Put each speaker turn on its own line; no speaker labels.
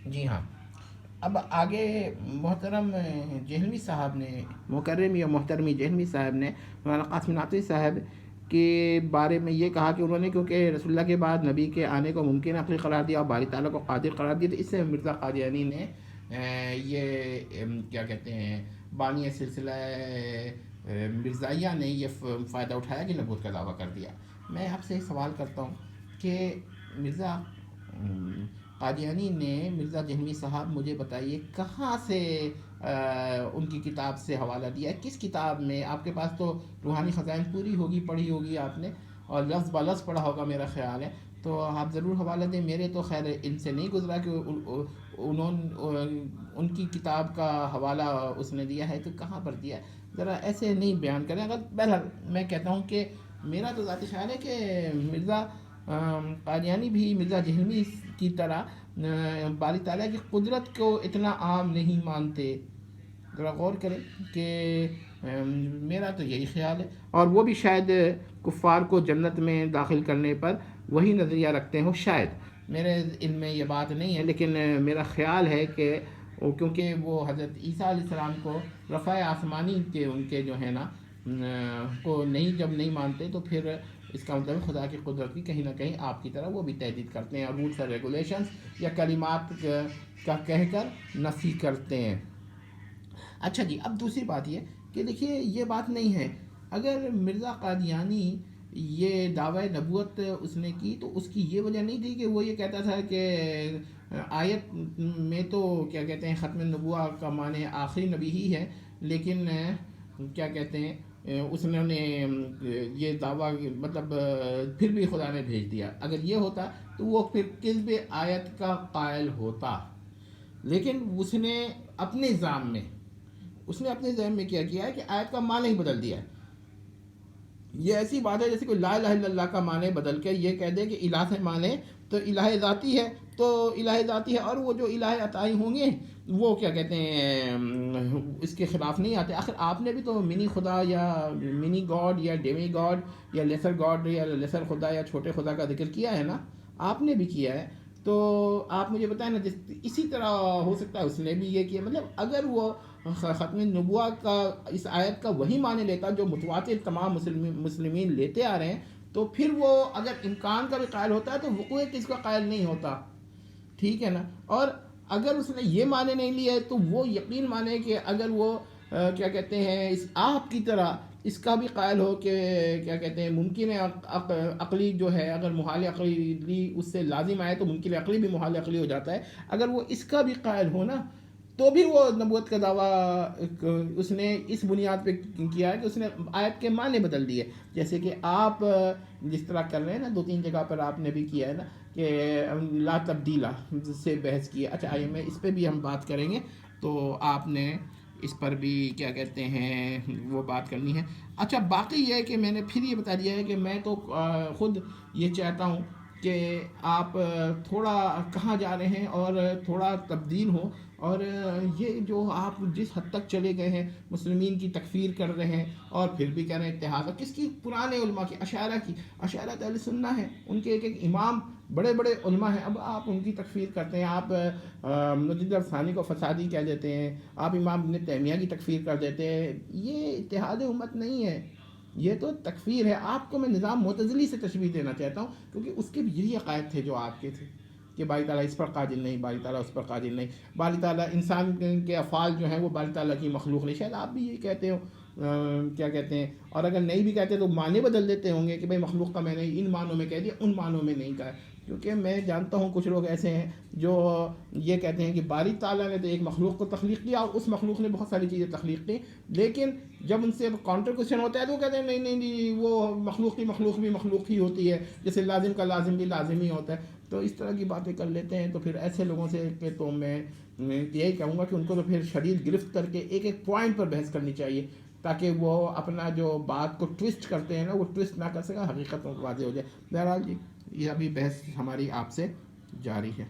جی ہاں، اب آگے محترم جہلمی صاحب نے، مکرم یا محترمی جہلمی صاحب نے مولانا قاسم نانوتوی صاحب کے بارے میں یہ کہا کہ انہوں نے کیونکہ رسول اللہ کے بعد نبی کے آنے کو ممکن عقلی قرار دیا اور باری تعالیٰ کو قادر قرار دیا، تو اس سے مرزا قادیانی نے یہ کیا کہتے ہیں بانی سلسلہ مرزائیہ نے یہ فائدہ اٹھایا کہ نبوت کا دعویٰ کر دیا۔ میں آپ سے سوال کرتا ہوں کہ مرزا قادیانی نے، مرزا جہلمی صاحب مجھے بتائیے کہاں سے ان کی کتاب سے حوالہ دیا ہے، کس کتاب میں؟ آپ کے پاس تو روحانی خزائن پوری ہوگی، پڑھی ہوگی آپ نے، اور لفظ بہ لفظ پڑھا ہوگا میرا خیال ہے، تو آپ ضرور حوالہ دیں۔ میرے تو خیر ان سے نہیں گزرا کہ ان کی کتاب کا حوالہ اس نے دیا ہے، تو کہاں پر دیا ہے، ذرا ایسے نہیں بیان کریں۔ اگر بہرحال میں کہتا ہوں کہ میرا تو ذاتی خیال ہے کہ مرزا قادیانی بھی مرزا جہلمی کی طرح باری تعالیٰ کی قدرت کو اتنا عام نہیں مانتے، ذرا غور کریں کہ میرا تو یہی خیال ہے، اور وہ بھی شاید کفار کو جنت میں داخل کرنے پر وہی نظریہ رکھتے ہوں، شاید میرے علم میں یہ بات نہیں ہے، لیکن میرا خیال ہے کہ کیونکہ وہ حضرت عیسیٰ علیہ السلام کو رفع آسمانی کے ان کے جو ہے نا کو نہیں، جب نہیں مانتے تو پھر اس کا مطلب خدا کی قدرت کی کہیں نہ کہیں آپ کی طرح وہ بھی تحدید کرتے ہیں، اور رولس اور ریگولیشنز یا کلمات کا کہہ کر نفی کرتے ہیں۔ اچھا جی، اب دوسری بات یہ کہ دیکھیے یہ بات نہیں ہے، اگر مرزا قادیانی یہ دعوی نبوت اس نے کی تو اس کی یہ وجہ نہیں تھی کہ وہ یہ کہتا تھا کہ آیت میں تو کیا کہتے ہیں ختم نبوہ کا معنی آخری نبی ہی ہے، لیکن کیا کہتے ہیں اس نے یہ دعویٰ مطلب پھر بھی خدا نے بھیج دیا، اگر یہ ہوتا تو وہ پھر کذب آیت کا قائل ہوتا، لیکن اس نے اپنے اپنے ذہن میں کیا کیا ہے کہ آیت کا معنی ہی بدل دیا ہے۔ یہ ایسی بات ہے جیسے کوئی لا الہ الا اللہ کا معنی بدل کے یہ کہہ دے کہ الہ سے معنی تو الہ ذاتی ہے، تو الہ ذاتی ہے، اور وہ جو الہ عطائی ہوں گے وہ کیا کہتے ہیں اس کے خلاف نہیں آتے۔ آخر آپ نے بھی تو منی خدا یا منی گاڈ یا ڈیمی گاڈ یا لیسر خدا یا چھوٹے خدا کا ذکر کیا ہے نا، آپ نے بھی کیا ہے، تو آپ مجھے بتائیں نا، اسی طرح ہو سکتا ہے اس نے بھی یہ کیا، مطلب اگر وہ ختم نبوہ کا اس آیت کا وہی معنی لیتا جو متواتر تمام مسلمین لیتے آ رہے ہیں، تو پھر وہ اگر امکان کا بھی قائل ہوتا ہے تو وقوع کس کا قائل نہیں ہوتا، ٹھیک ہے نا؟ اور اگر اس نے یہ معنی نہیں لیا ہے تو وہ یقین مانے کہ اگر وہ کیا کہتے ہیں اس آپ کی طرح اس کا بھی قائل ہو کہ کیا کہتے ہیں ممکن ہے عقلی جو ہے، اگر محال عقلی اس سے لازم آئے تو ممکن عقلی بھی محال عقلی ہو جاتا ہے، اگر وہ اس کا بھی قائل ہو نا تو بھی وہ نبوت کا دعویٰ اس نے اس بنیاد پہ کیا ہے کہ اس نے آیت کے معنی بدل دیے، جیسے کہ آپ جس طرح کر رہے ہیں نا، 2-3 جگہ پر آپ نے بھی کیا ہے نا کہ لا تبدیلہ سے بحث کی ہے۔ اچھا آئیے میں اس پہ بھی ہم بات کریں گے، تو آپ نے اس پر بھی کیا کہتے ہیں وہ بات کرنی ہے۔ اچھا باقی یہ ہے کہ میں نے پھر یہ بتا دیا ہے کہ میں تو خود یہ چاہتا ہوں کہ آپ تھوڑا کہاں جا رہے ہیں اور تھوڑا تبدیل ہو، اور یہ جو آپ جس حد تک چلے گئے ہیں مسلمین کی تکفیر کر رہے ہیں اور پھر بھی کہہ رہے ہیں اتحاد، کس کی؟ پرانے علماء کی، اشاعرہ اہل سنہ ہیں، ان کے ایک امام بڑے بڑے علماء ہیں، اب آپ ان کی تکفیر کرتے ہیں، آپ مجدد ثانی کو فسادی کہہ دیتے ہیں، آپ امام ابن تیمیہ کی تکفیر کر دیتے ہیں، یہ اتحاد امت نہیں ہے، یہ تو تکفیر ہے۔ آپ کو میں نظام معتزلی سے تشبیہ دینا چاہتا ہوں، کیونکہ اس کے بھی یہی عقائد تھے جو آپ کے تھے کہ باری تعالیٰ اس پر قادر نہیں، باری تعالیٰ اس پر قادر نہیں، باری تعالیٰ انسان کے افعال جو ہیں وہ باری تعالیٰ کی مخلوق نہیں، شاید آپ بھی یہی کہتے ہو، کیا کہتے ہیں، اور اگر نہیں بھی کہتے تو معنی بدل دیتے ہوں گے کہ بھائی مخلوق کا میں نے ان معنوں میں کہہ دیا، ان معنوں میں نہیں کہا، کیونکہ میں جانتا ہوں کچھ لوگ ایسے ہیں جو یہ کہتے ہیں کہ باری تعالیٰ نے تو ایک مخلوق کو تخلیق کیا اور اس مخلوق نے بہت ساری چیزیں تخلیق کی، لیکن جب ان سے کاؤنٹر کوشچن ہوتا ہے تو وہ کہتے ہیں نہیں نہیں نہیں، وہ مخلوق بھی مخلوق ہی ہوتی ہے، جیسے لازم کا لازم بھی لازم ہی ہوتا ہے، تو اس طرح کی باتیں کر لیتے ہیں۔ تو پھر ایسے لوگوں سے کہ تو میں یہی کہوں گا کہ ان کو تو پھر شدید گرفت کر کے ایک ایک پوائنٹ پر بحث کرنی چاہیے، تاکہ وہ اپنا جو بات کو ٹوسٹ کرتے ہیں نا وہ ٹوسٹ نہ کر سکا، حقیقت واضح ہو جائے۔ بہرحال جی، یہ ابھی بحث ہماری آپ سے جاری ہے۔